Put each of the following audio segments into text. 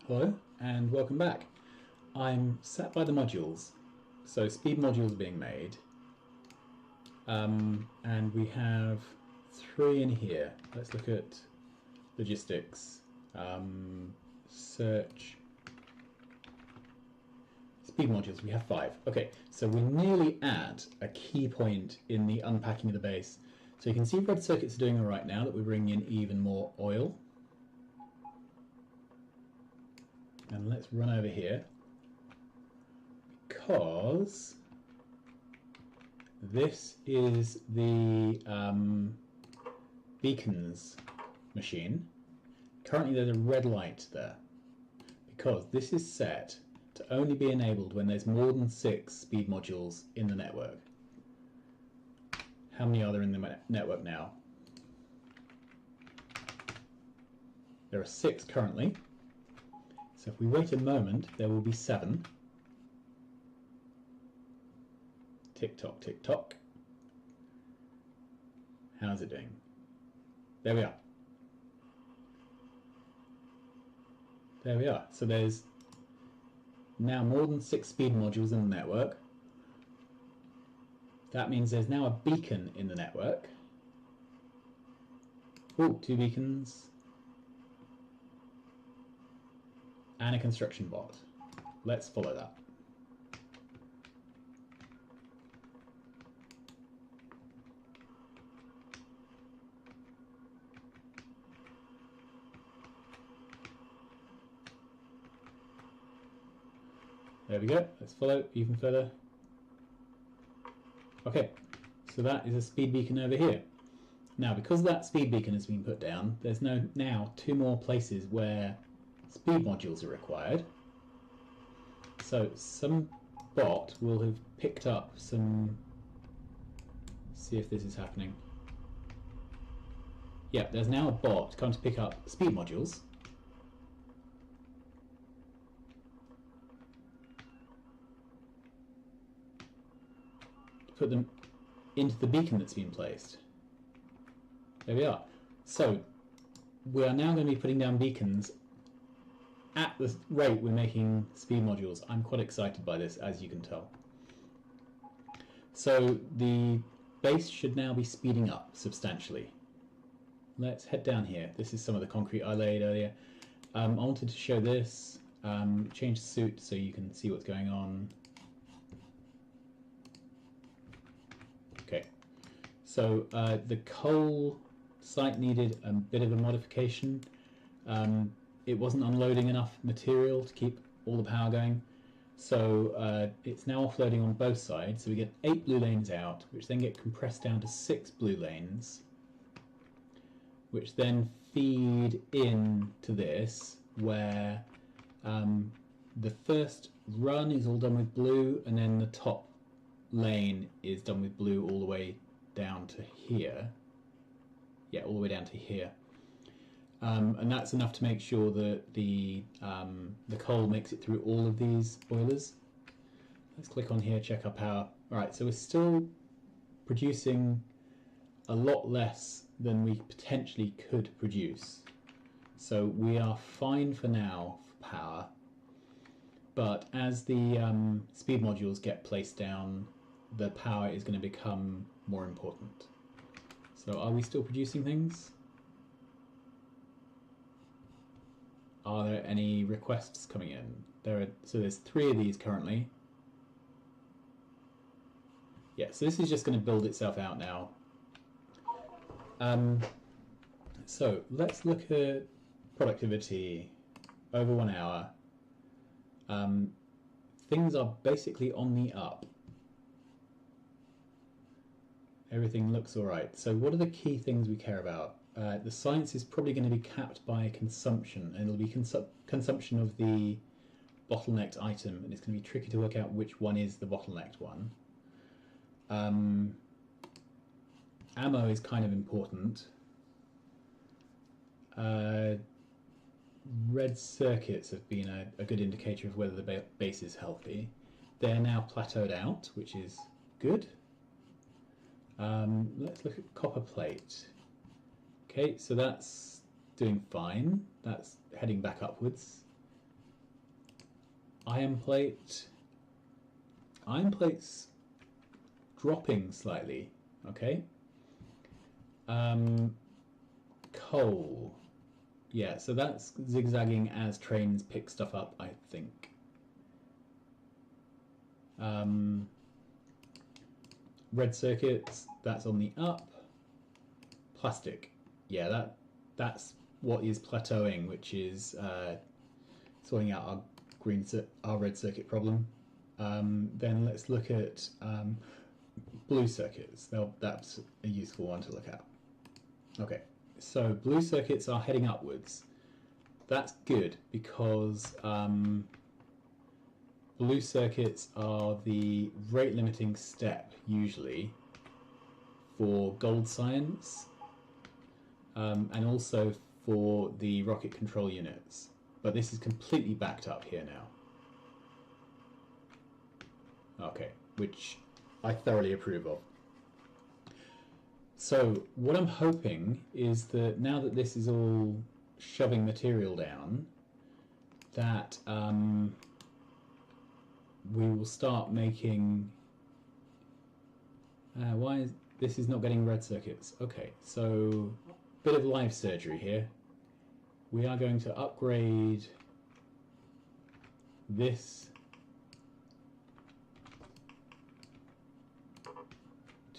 Hello and welcome back. I'm sat by the modules, so speed modules are being made, and we have 3 in here. Let's look at logistics, search, speed modules. We have 5. Okay, so we're nearly at a key point in the unpacking of the base. So you can see red circuits are doing all right now that we're bringing in even more oil. And let's run over here because this is the beacons machine. Currently there's a red light there because this is set to only be enabled when there's more than 6 speed modules in the network. How many are there in the network now? There are 6 currently. So if we wait a moment, there will be 7. Tick tock, tick tock. How's it doing? There we are. There we are. So there's now more than 6 speed modules in the network. That means there's now a beacon in the network. Oh, 2 beacons. And a construction bot. Let's follow that. There we go. Let's follow even further. Okay, so that is a speed beacon over here. Now, because that speed beacon has been put down, there's now 2 more places where speed modules are required. So some bot will have picked up some. See if this is happening. Yeah, there's now a bot come to pick up speed modules. Put them into the beacon that's been placed. There we are. So we are now going to be putting down beacons at the rate we're making speed modules. I'm quite excited by this, as you can tell. So the base should now be speeding up substantially. Let's head down here. This is some of the concrete I laid earlier. I wanted to show this. Change the suit so you can see what's going on. Okay, so the coal site needed a bit of a modification. It wasn't unloading enough material to keep all the power going, so it's now offloading on both sides. So we get 8 blue lanes out, which then get compressed down to 6 blue lanes, which then feed into this, where the first run is all done with blue, and then the top lane is done with blue all the way down to here. Yeah, all the way down to here. And that's enough to make sure that the coal makes it through all of these boilers. Let's click on here, check our power. Alright, so we're still producing a lot less than we potentially could produce. So we are fine for now for power. But as the speed modules get placed down, the power is going to become more important. So are we still producing things? Are there any requests coming in? So there's 3 of these currently. Yeah, so this is just going to build itself out now. So let's look at productivity over 1 hour. Things are basically on the up. Everything looks all right. So what are the key things we care about? The science is probably going to be capped by consumption, and it'll be consumption of the bottlenecked item, and it's going to be tricky to work out which one is the bottlenecked one. Ammo is kind of important. Red circuits have been a good indicator of whether the base is healthy. They're now plateaued out, which is good. Let's look at copper plate. Okay, so that's doing fine. That's heading back upwards. iron plate. Iron plate's dropping slightly. Okay. Coal. Yeah, so that's zigzagging as trains pick stuff up, I think. Red circuits, that's on the up. Plastic. Yeah, that's what is plateauing, which is sorting out our red circuit problem. Then let's look at blue circuits. That's a useful one to look at. Okay, so blue circuits are heading upwards. That's good because blue circuits are the rate limiting step usually for gold science and also for the rocket control units. But this is completely backed up here now. Okay, which I thoroughly approve of. So what I'm hoping is that now that this is all shoving material down, that we will start making... why is this is not getting red circuits? Okay, so bit of live surgery here. We are going to upgrade this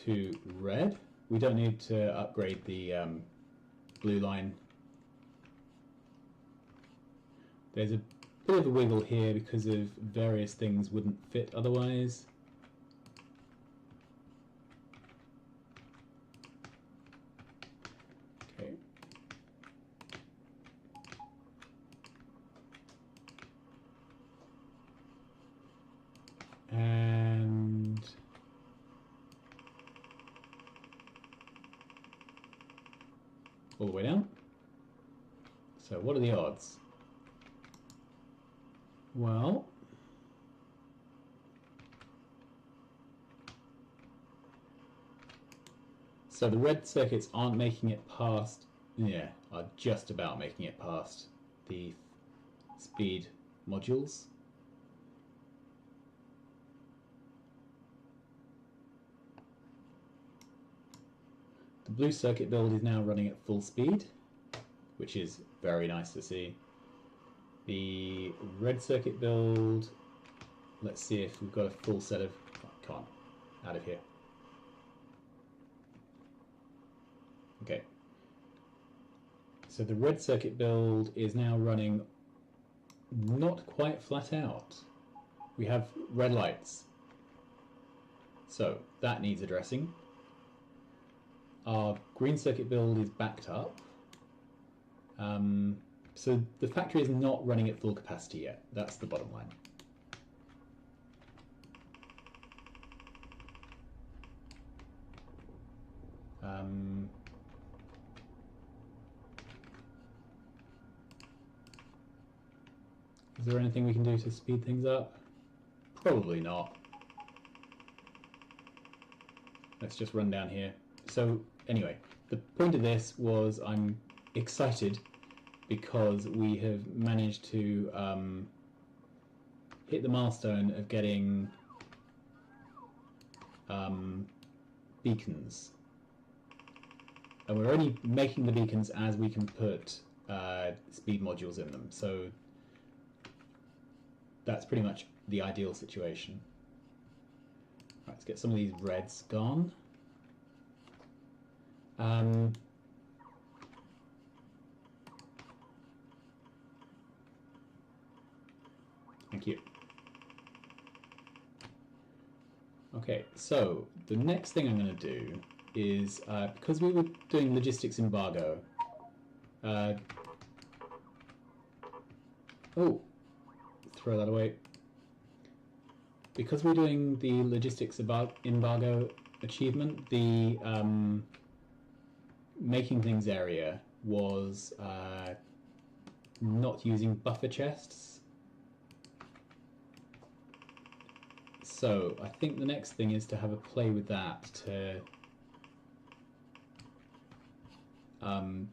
to red. We don't need to upgrade the blue line. There's a bit of a wiggle here because of various things wouldn't fit otherwise. Okay. And all the way down. So what are the odds? Well, so the red circuits aren't making it past, yeah, are just about making it past the speed modules. The blue circuit build is now running at full speed, which is very nice to see. The red circuit build, let's see if we've got a full set of... Oh, can't. Out of here. Okay. So the red circuit build is now running not quite flat out. We have red lights. So that needs addressing. Our green circuit build is backed up. So the factory is not running at full capacity yet. That's the bottom line. Is there anything we can do to speed things up? Probably not. Let's just run down here. So anyway, the point of this was I'm excited because we have managed to hit the milestone of getting beacons. And we're only making the beacons as we can put speed modules in them. So that's pretty much the ideal situation. Right, let's get some of these reds gone. Thank you. Okay, so the next thing I'm going to do is, because we were doing logistics embargo, oh, throw that away. Because we're doing the logistics embargo achievement, the making things area was not using buffer chests. So I think the next thing is to have a play with that to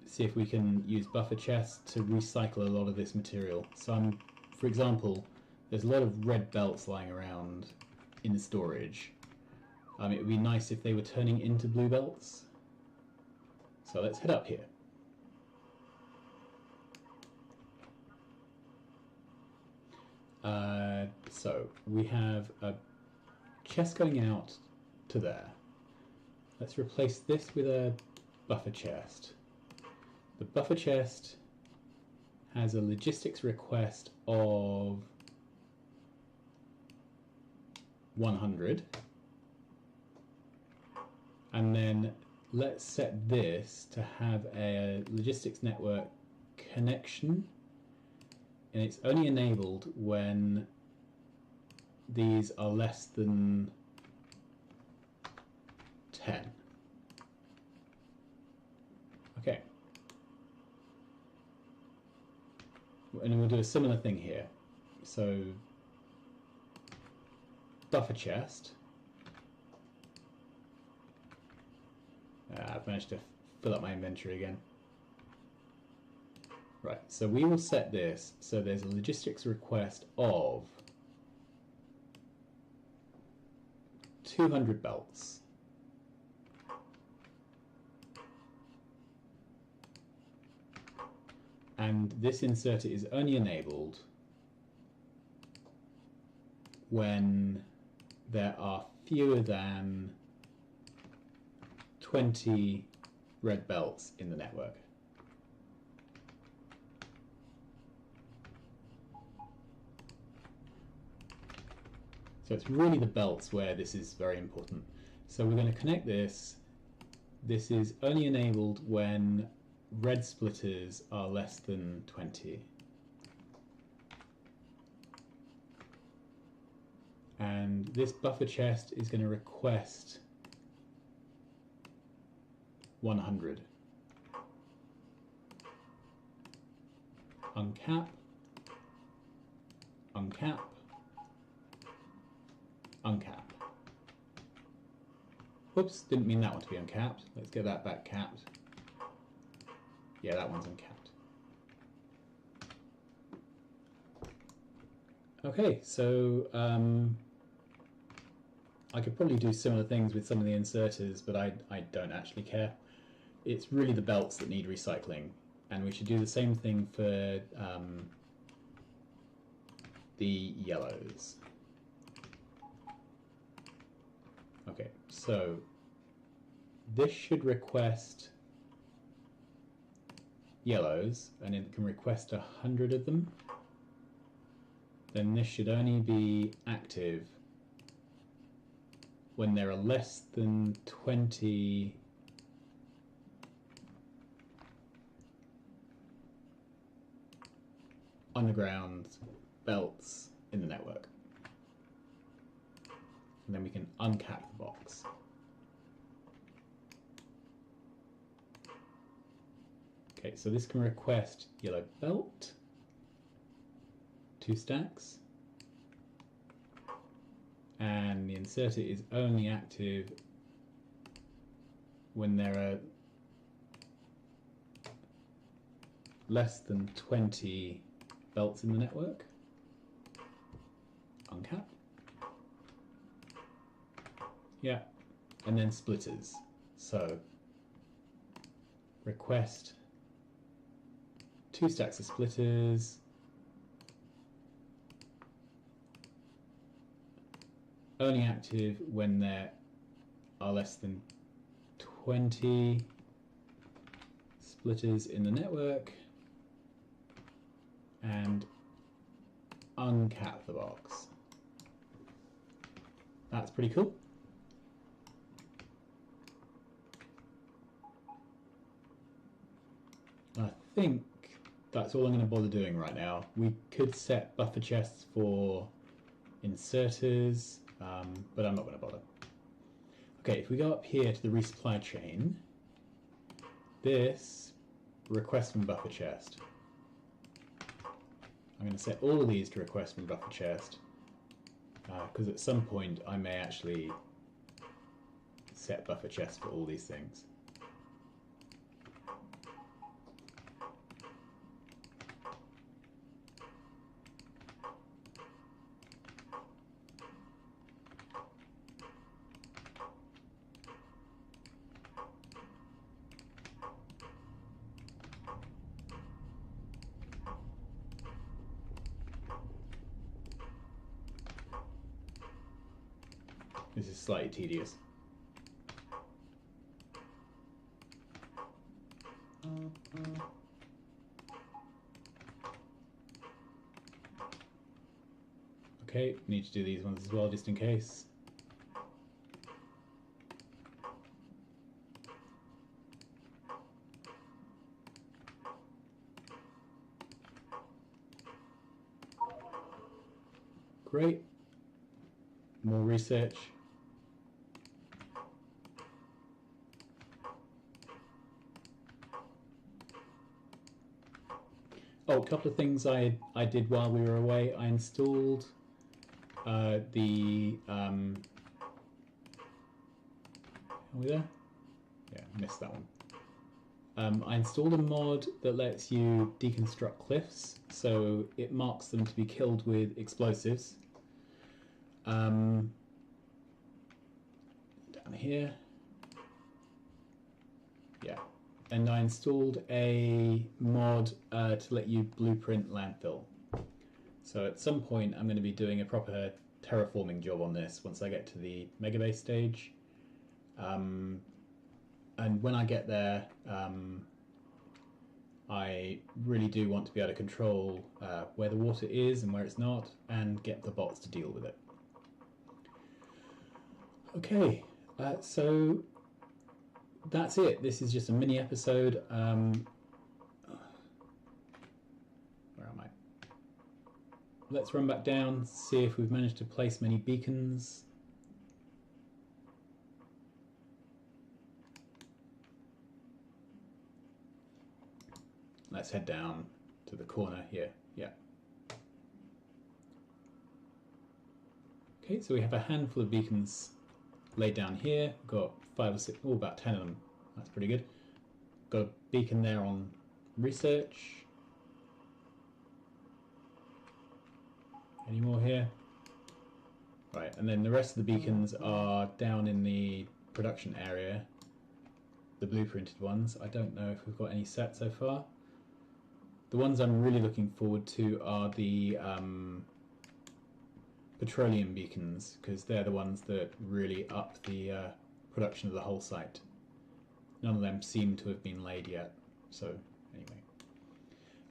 see if we can use buffer chests to recycle a lot of this material. So I'm, for example, there's a lot of red belts lying around in the storage. It would be nice if they were turning into blue belts. So let's head up here. So we have a chest going out to there. Let's replace this with a buffer chest. The buffer chest has a logistics request of 100. And then let's set this to have a logistics network connection. And it's only enabled when these are less than 10. Okay. And we'll do a similar thing here. So buffer chest. I've managed to fill up my inventory again. Right, so we will set this so there's a logistics request of 200 belts. And this inserter is only enabled when there are fewer than 20 red belts in the network. So it's really the belts where this is very important. So we're going to connect this. This is only enabled when red splitters are less than 20. And this buffer chest is going to request 100. Uncap, uncap, uncap. Whoops, didn't mean that one to be uncapped. Let's get that back capped. Yeah, that one's uncapped. Okay, so I could probably do similar things with some of the inserters, but I don't actually care. It's really the belts that need recycling, and we should do the same thing for the yellows. Okay, so this should request yellows, and it can request 100 of them. Then this should only be active when there are less than 20 underground belts in the network. And then we can uncap the box. Okay, so this can request yellow belt, 2 stacks, and the inserter is only active when there are less than 20 belts in the network. Uncap. Yeah, and then splitters. So request 2 stacks of splitters, only active when there are less than 20 splitters in the network, and uncap the box. That's pretty cool. I think that's all I'm going to bother doing right now. We could set buffer chests for inserters, but I'm not going to bother. Okay, if we go up here to the resupply chain, this request from buffer chest. I'm going to set all of these to request from buffer chest, because at some point I may actually set buffer chest for all these things. This is slightly tedious. Okay, need to do these ones as well, just in case. Great. More research. Oh, a couple of things I did while we were away. I installed the are we there? Yeah, missed that one. I installed a mod that lets you deconstruct cliffs, so it marks them to be killed with explosives. Down here. Yeah. And I installed a mod to let you blueprint landfill. So at some point I'm going to be doing a proper terraforming job on this once I get to the megabase stage. And when I get there, I really do want to be able to control where the water is and where it's not, and get the bots to deal with it. Okay, so that's it. This is just a mini episode. Where am I? Let's run back down, see if we've managed to place many beacons. Let's head down to the corner here. Yeah. Okay, so we have a handful of beacons laid down here. We've got 5 or 6, oh, about 10 of them. That's pretty good. Got a beacon there on research. Any more here? Right, and then the rest of the beacons are down in the production area. The blueprinted ones. I don't know if we've got any set so far. The ones I'm really looking forward to are the petroleum beacons, because they're the ones that really up the production of the whole site. None of them seem to have been laid yet, so anyway.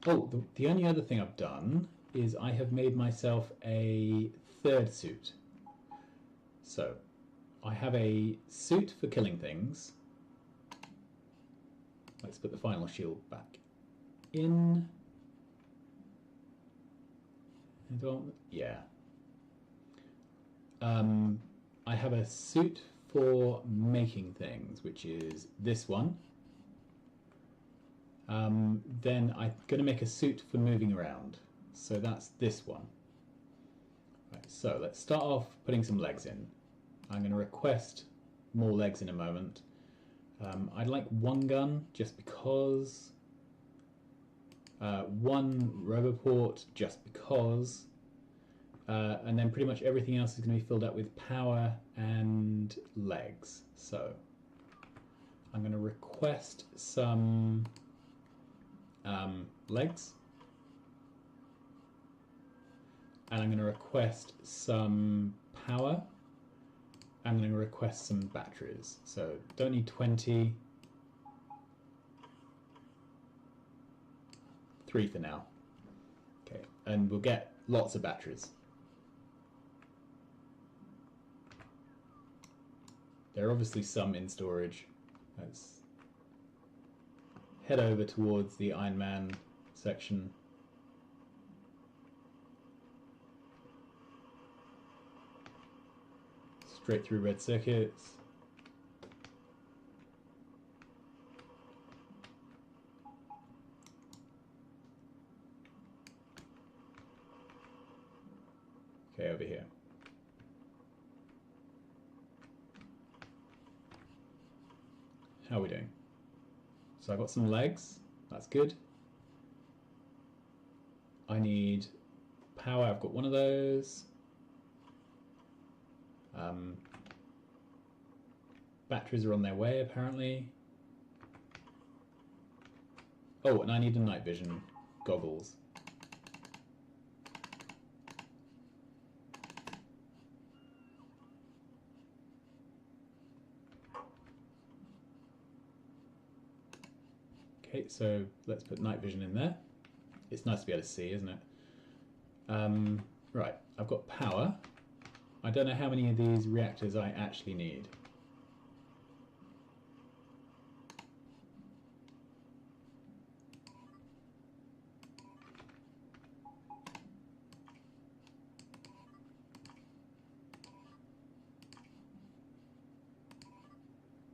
Oh, the only other thing I've done is I have made myself a third suit. So I have a suit for killing things. Let's put the final shield back in. Yeah. I have a suit for making things, which is this one. Then I'm going to make a suit for moving around. So that's this one. Right, so let's start off putting some legs in. I'm going to request more legs in a moment. I'd like one gun just because. One roboport just because. And then pretty much everything else is going to be filled up with power and legs. So I'm going to request some legs. And I'm going to request some power. I'm going to request some batteries. So don't need 20. 3 for now. Okay, and we'll get lots of batteries. There are obviously some in storage. Let's head over towards the Iron Man section. Straight through red circuits. Okay, over here. How are we doing? So I've got some legs. That's good. I need power. I've got one of those. Batteries are on their way, apparently. Oh, and I need a night vision goggles. Okay, so let's put night vision in there. It's nice to be able to see, isn't it? Right, I've got power. I don't know how many of these reactors I actually need.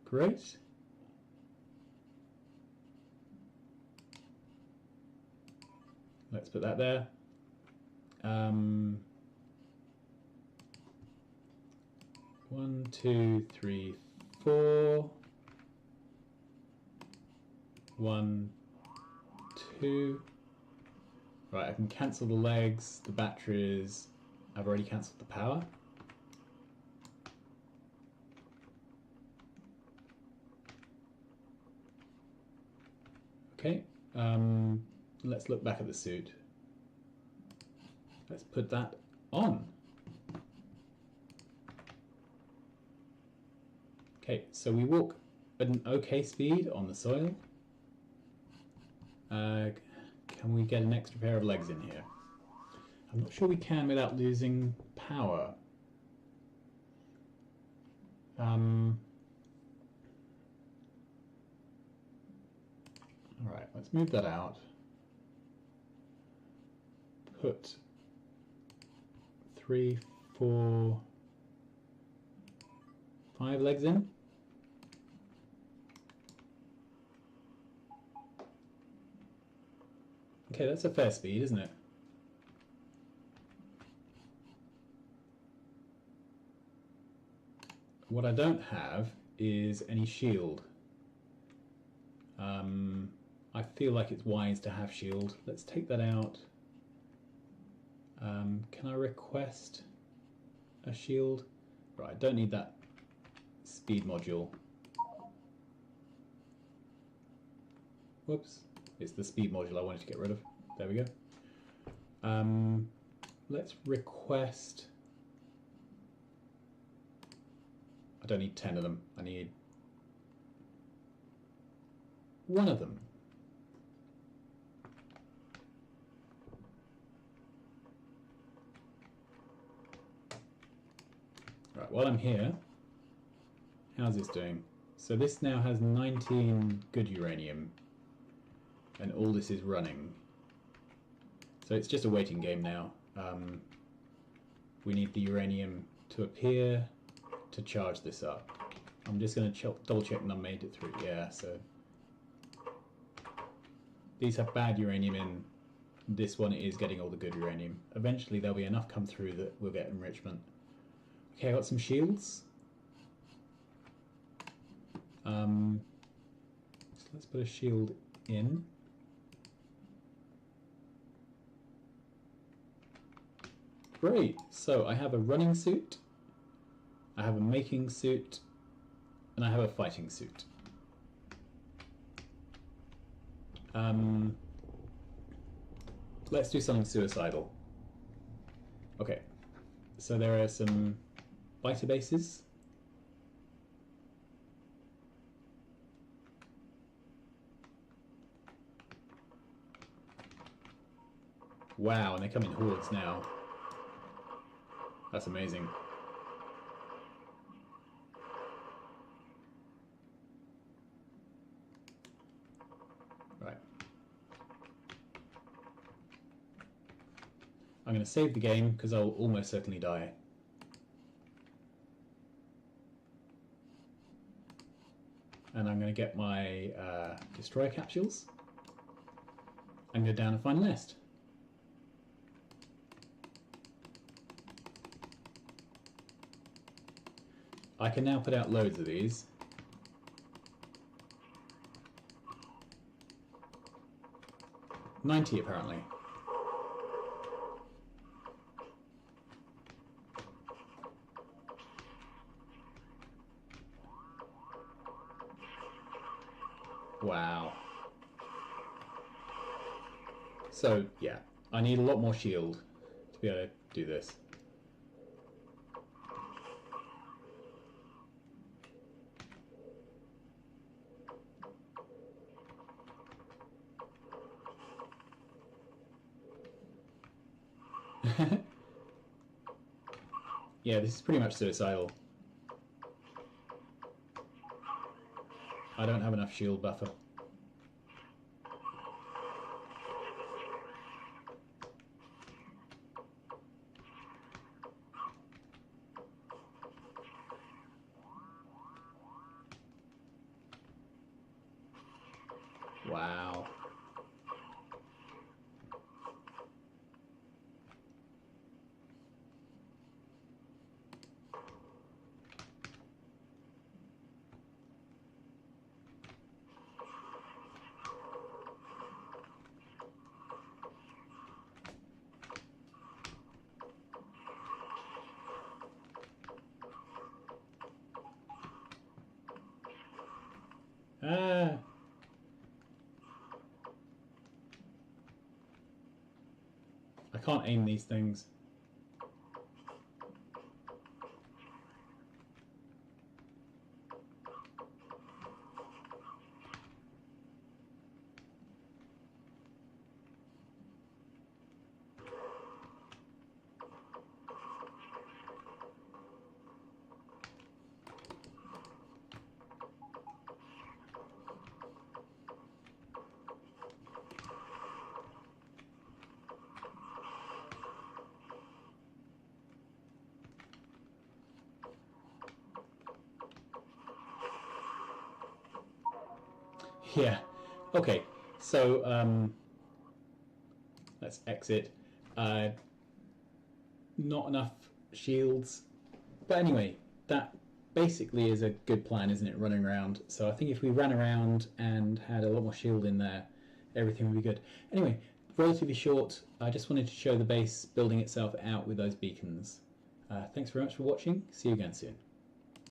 Great. Let's put that there. 1, 2, 3, 4. 1, 2. Right, I can cancel the legs, the batteries. I've already cancelled the power. Okay, let's look back at the suit. Let's put that on. Okay, so we walk at an okay speed on the soil. Can we get an extra pair of legs in here? I'm not sure we can without losing power. Alright, let's move that out. Put 3, 4, 5 legs in. Okay, that's a fair speed, isn't it? What I don't have is any shield. I feel like it's wise to have shield. Let's take that out. Can I request a shield? Right, I don't need that speed module. Whoops, it's the speed module I wanted to get rid of. There we go. Let's request... I don't need 10 of them, I need 1 of them. Right, while I'm here, how's this doing? So this now has 19 good uranium, and all this is running. So it's just a waiting game now. We need the uranium to appear to charge this up. I'm just going to double check and I made it through. Yeah, so these have bad uranium in. This one is getting all the good uranium. Eventually there'll be enough come through that we'll get enrichment. Okay, I got some shields. So let's put a shield in. Great, so I have a running suit, I have a making suit, and I have a fighting suit. Let's do something suicidal. Okay, so there are some biter bases. Wow, and they come in hordes now. That's amazing. Right. I'm going to save the game because I'll almost certainly die. And I'm going to get my destroyer capsules and go down and find a nest. I can now put out loads of these. $90 apparently. Wow. So yeah, I need a lot more shield to be able to do this. Yeah, this is pretty much suicidal. I don't have enough shield buffer. Wow. Ah. I can't aim these things. Yeah. Okay. So let's exit. Not enough shields. But anyway, that basically is a good plan, isn't it? Running around. So I think if we ran around and had a lot more shield in there, everything would be good. Anyway, relatively short. I just wanted to show the base building itself out with those beacons. Thanks very much for watching. See you again soon.